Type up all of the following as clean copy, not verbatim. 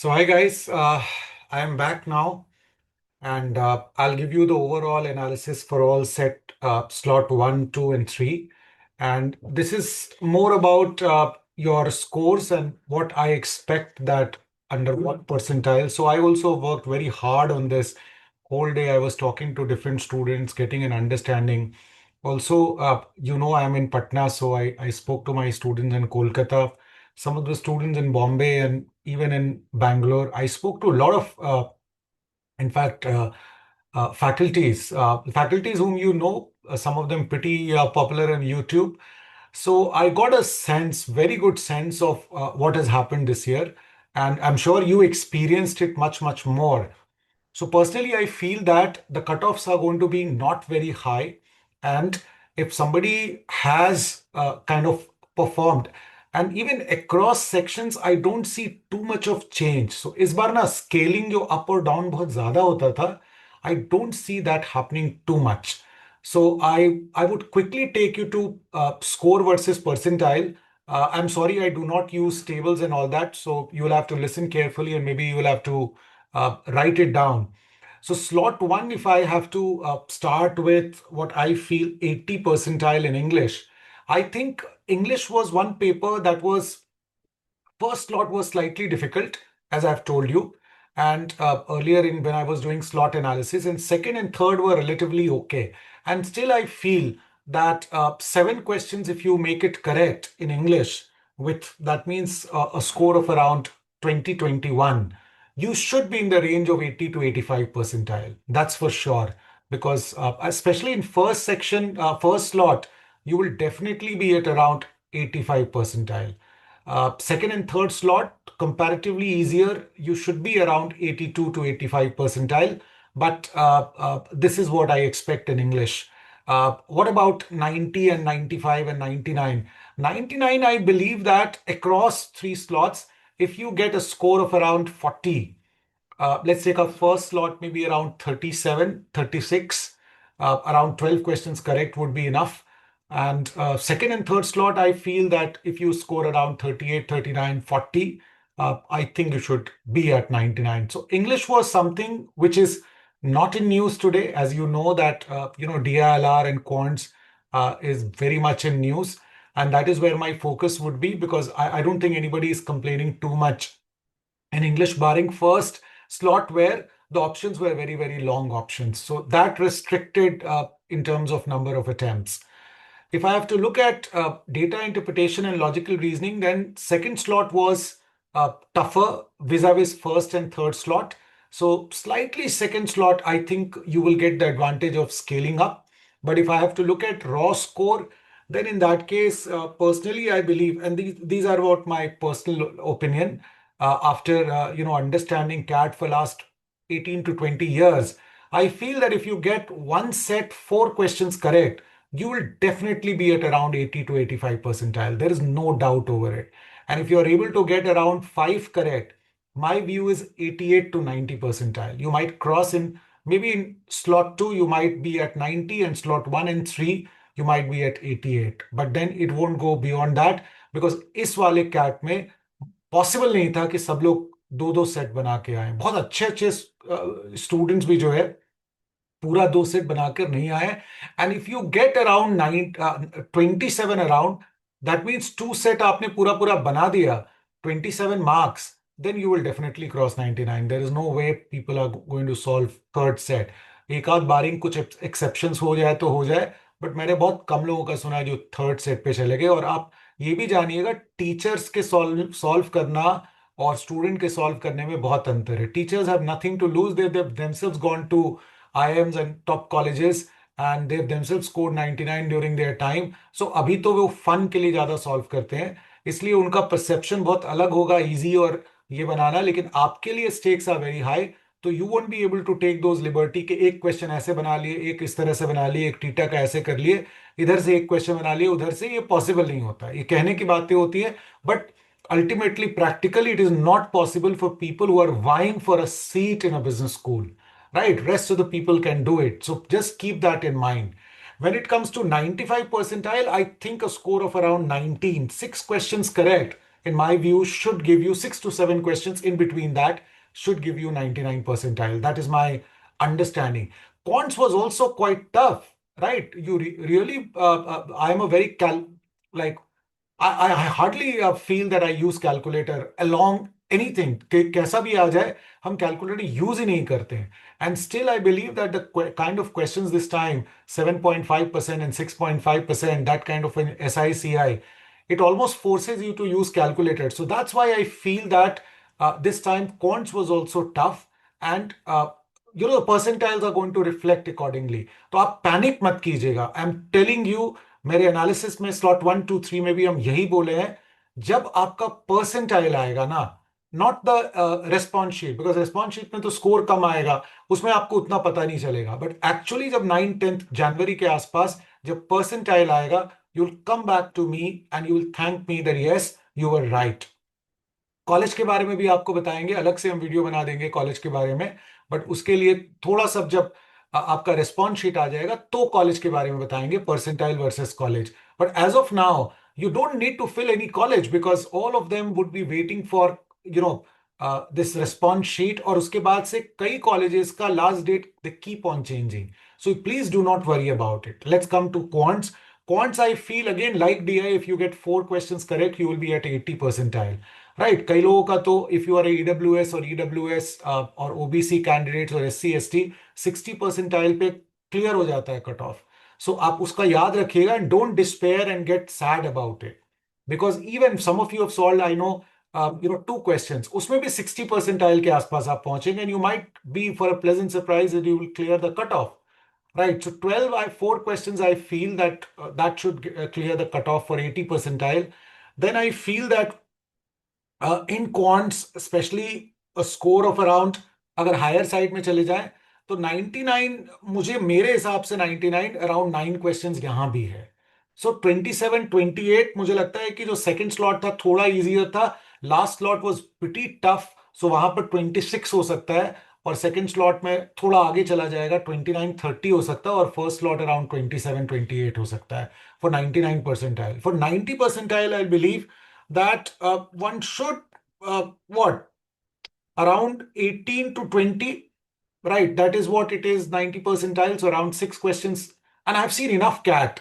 So, hi guys, I am back now, and I'll give you the overall analysis for all set slot one, two, and three. And this is more about your scores and what I expect that under what percentile. So, I also worked very hard on this whole day. I was talking to different students, getting an understanding. Also, I'm in Patna, so I spoke to my students in Kolkata, some of the students in Bombay, and even in Bangalore. I spoke to a lot of, in fact, faculties whom some of them pretty popular on YouTube. So I got a sense, very good sense of what has happened this year. And I'm sure you experienced it much, much more. So personally, I feel that the cutoffs are going to be not very high. And if somebody has kind of performed, and even across sections, I don't see too much of change. So इस बार ना scaling जो up or down बहुत ज़्यादा होता था. I don't see that happening too much. So I would quickly take you to score versus percentile. I'm sorry, I do not use tables and all that. So you will have to listen carefully and maybe you will have to write it down. So slot one, if I have to start with what I feel 80 percentile in English, I think English was one paper that was first slot was slightly difficult, as I've told you, and earlier in when I was doing slot analysis, and second and third were relatively okay. And still, I feel that seven questions, if you make it correct in English, with that means a score of around 2021, you should be in the range of 80 to 85 percentile. That's for sure. Because especially in first section, first slot, you will definitely be at around 85 percentile. Second and third slot, comparatively easier. You should be around 82 to 85 percentile. But this is what I expect in English. What about 90 and 95 and 99? 99, I believe that across three slots, if you get a score of around 40, let's take our first slot maybe around 37, 36, around 12 questions correct would be enough. And second and third slot, I feel that if you score around 38, 39, 40, I think you should be at 99. So English was something which is not in news today. As you know that, DILR and quants is very much in news. And that is where my focus would be because I don't think anybody is complaining too much in English, barring first slot where the options were very, very long options. So that restricted in terms of number of attempts. If I have to look at data interpretation and logical reasoning, then second slot was tougher vis-a-vis first and third slot. So slightly second slot, I think you will get the advantage of scaling up. But if I have to look at raw score, then in that case, personally, I believe, and these are what my personal opinion, after understanding CAT for last 18 to 20 years, I feel that if you get one set four questions correct, you will definitely be at around 80 to 85 percentile. There is no doubt over it. And if you are able to get around five correct, my view is 88 to 90 percentile. You might cross in maybe in slot two, you might be at 90, and slot one and three, you might be at 88. But then it won't go beyond that because इस वाले cat में possible नहीं था कि सब लोग दो दो सेट बना के आए. बहुत अच्छे अच्छे स्टूडेंट्स भी जो है पूरा दो सेट बनाकर नहीं आए. And if you get around 27 around, that means two set आपने पूरा पूरा बना दिया, 27 marks, then you will definitely cross 99. There is no way people are going to solve third set. एक आध बारिंग कुछ एक्सेप्शंस हो जाए तो हो जाए, बट मैंने बहुत कम लोगों का सुना है जो थर्ड सेट पे चले गए. और आप ये भी जानिएगा, टीचर्स के सॉल्व सॉल्व करना और स्टूडेंट के सॉल्व करने में बहुत अंतर है. Teachers have nothing to lose. They themselves gone to IIMs and top colleges and they've themselves scored 99 during their time. So अभी तो वो फन के लिए ज्यादा सॉल्व करते हैं, इसलिए उनका परसेप्शन बहुत अलग होगा इजी और ये बनाना. लेकिन आपके लिए स्टेक्स आर वेरी हाई, तो you won't be able to take those liberty के एक क्वेश्चन ऐसे बना लिए, एक इस तरह से बना लिए, एक टीटा का ऐसे कर लिए, इधर से एक क्वेश्चन बना लिए, उधर से. ये पॉसिबल नहीं होता. ये कहने की बातें होती है, but ultimately practically it is not possible for people who are vying for a seat in a business school, right? Rest of the people can do it. So just keep that in mind. When it comes to 95 percentile, I think a score of around 19, six questions correct, in my view, should give you 6 to 7 questions in between that, should give you 99 percentile. That is my understanding. Quants was also quite tough, right? You really, I am a very like I hardly feel that I use calculator along anything. कैसा भी आ जाए, हम calculator use ही नहीं करते हैं. And still I believe that the kind of questions this time, 7.5% and 6.5%, that kind of an SICI, it almost forces you to use calculator. So that's why I feel that this time quants was also tough, and the percentiles are going to reflect accordingly. तो आप panic मत कीजिएगा. I'm telling you, मेरे analysis में slot 1 2 3 में भी हम यही बोले हैं, जब आपका परसेंटाइल आएगा ना, not the response sheet, because response sheet में तो स्कोर कम आएगा, उसमें आपको उतना पता नहीं चलेगा, बट एक्चुअली जब 9 10 जनवरी के आसपास जब परसेंटाइल आएगा, you will come back to me and you will thank me that yes you were right. College के बारे में भी आपको बताएंगे, अलग से हम वीडियो बना देंगे कॉलेज के बारे में, बट उसके लिए थोड़ा सा जब आपका रिस्पॉन्स शीट आ जाएगा तो कॉलेज के बारे में बताएंगे, percentile versus college. But as of now you don't need to fill any college, because all of them would be waiting for this response sheet, और उसके बाद से कई कॉलेजेस का last date they keep on changing. So please do not worry about it. Let's come to quants. Quants, I feel again like DI, if you get 4 questions correct, you will be at 80 percentile. Right, कई लोगों का तो if you are EWS और EWS और OBC candidates और SC ST 60 percentile पे clear हो जाता है कट ऑफ. सो आप उसका याद रखिएगा and don't despair and get sad about it, because even some of you have solved, I know, 2 questions, उसमें भी 60 परसेंटाइल के आसपास आप पहुंचेंगे and you might be for a pleasant surprise that you will clear the cut off. Right, so 12, 4 questions, I feel that that should clear the cutoff for 80 percentile. Then I feel that in quants specially score of around अगर higher side में चले जाए तो 99, मुझे मेरे हिसाब से 99 around 9 questions यहां भी है. सो 27 28 मुझे लगता है कि जो सेकंड स्लॉट था थोड़ा इजियर था, last slot was pretty tough, so वहां पर 26 हो सकता है, और सेकंड स्लॉट में थोड़ा आगे चला जाएगा, 29 30 हो सकता है, और फर्स्ट स्लॉट अराउंड 27 28 हो सकता है for 99 percentile. For 90 percentile I believe that one should what around 18 to 20, right? That is what it is, 90 percentile, so around 6 questions. And I've seen enough cat,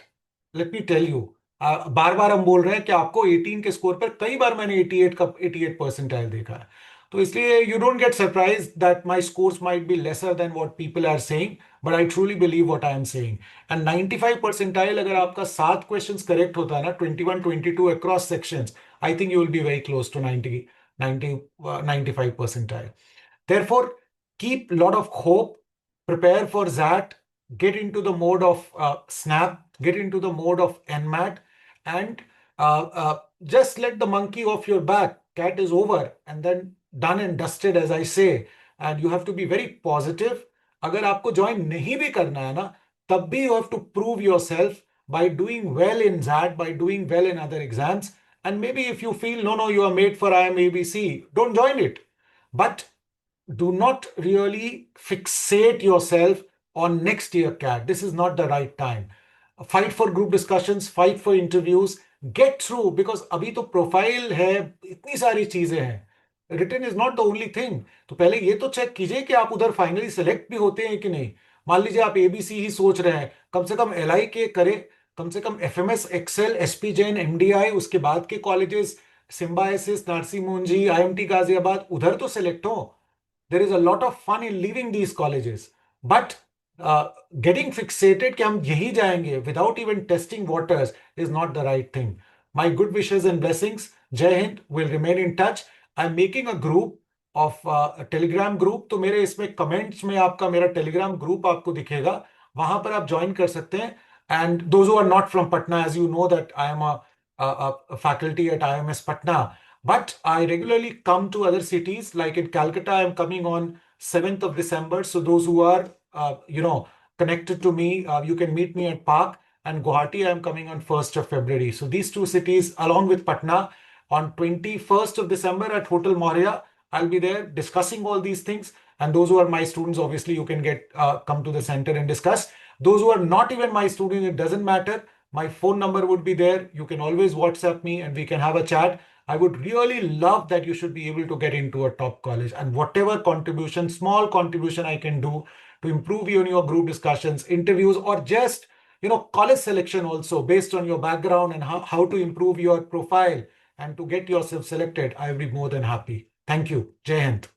let me tell you. बार बार हम बोल रहे हैं कि आपको 18 के score पर कई बार मैंने 88 का 88 परसेंटाइल देखा है, तो इसलिए you don't get surprise that my scores might be lesser than what people are saying, but I truly believe what I am saying. And 95 percentile अगर आपका 7 क्वेश्चंस करेक्ट होता है ना, 21 22 across sections, I think you will be very close to 95 percentile. Therefore, keep a lot of hope, prepare for that, get into the mode of Snap, get into the mode of Nmat, and just let the monkey off your back. Cat is over, and then done and dusted, as I say. And you have to be very positive. अगर आपको join नहीं भी करना है ना, तब भी you have to prove yourself by doing well in that, by doing well in other exams. And maybe if you feel, no, you are made for IMABC, don't join it. But do not really fixate yourself on next year CAT. This is not the right time. Fight for group discussions, fight for interviews, get through, because अभी तो profile है, इतनी सारी चीजें हैं. Written is not the only thing. तो पहले ये तो चेक कीजिए कि आप उधर फाइनली सेलेक्ट भी होते हैं कि नहीं. मान लीजिए आप एबीसी ही सोच रहे हैं, कम से कम एल आई के करें, कम से कम FMS XL SP Jain MDI, उसके बाद के कॉलेजेस सिम्बायसिस नरसी मुंजी आईएमटी गाजियाबाद, उधर तो सेलेक्ट हो. There is a lot of fun in living these colleges, but getting fixated कि हम यही जाएंगे without even testing waters is not the right thing. My good wishes and blessings. Jai Hind. Will remain in touch. I'm making a group of a telegram group, तो मेरे इसमें comments में आपका मेरा टेलीग्राम ग्रुप आपको दिखेगा, वहां पर आप ज्वाइन कर सकते हैं. And those who are not from Patna, as you know that I am a faculty at IMS Patna, but I regularly come to other cities. Like in Calcutta, I am coming on 7th of December. So those who are, connected to me, you can meet me at Park. And Guwahati, I am coming on 1st of February. So these two cities, along with Patna, on 21st of December at Hotel Moria, I'll be there discussing all these things. And those who are my students, obviously, you can come to the center and discuss. Those who are not even my students, it doesn't matter. My phone number would be there. You can always WhatsApp me and we can have a chat. I would really love that you should be able to get into a top college. And whatever contribution, small contribution I can do to improve you in your group discussions, interviews, or just college selection also based on your background and how to improve your profile and to get yourself selected, I'll be more than happy. Thank you. Jai Hind.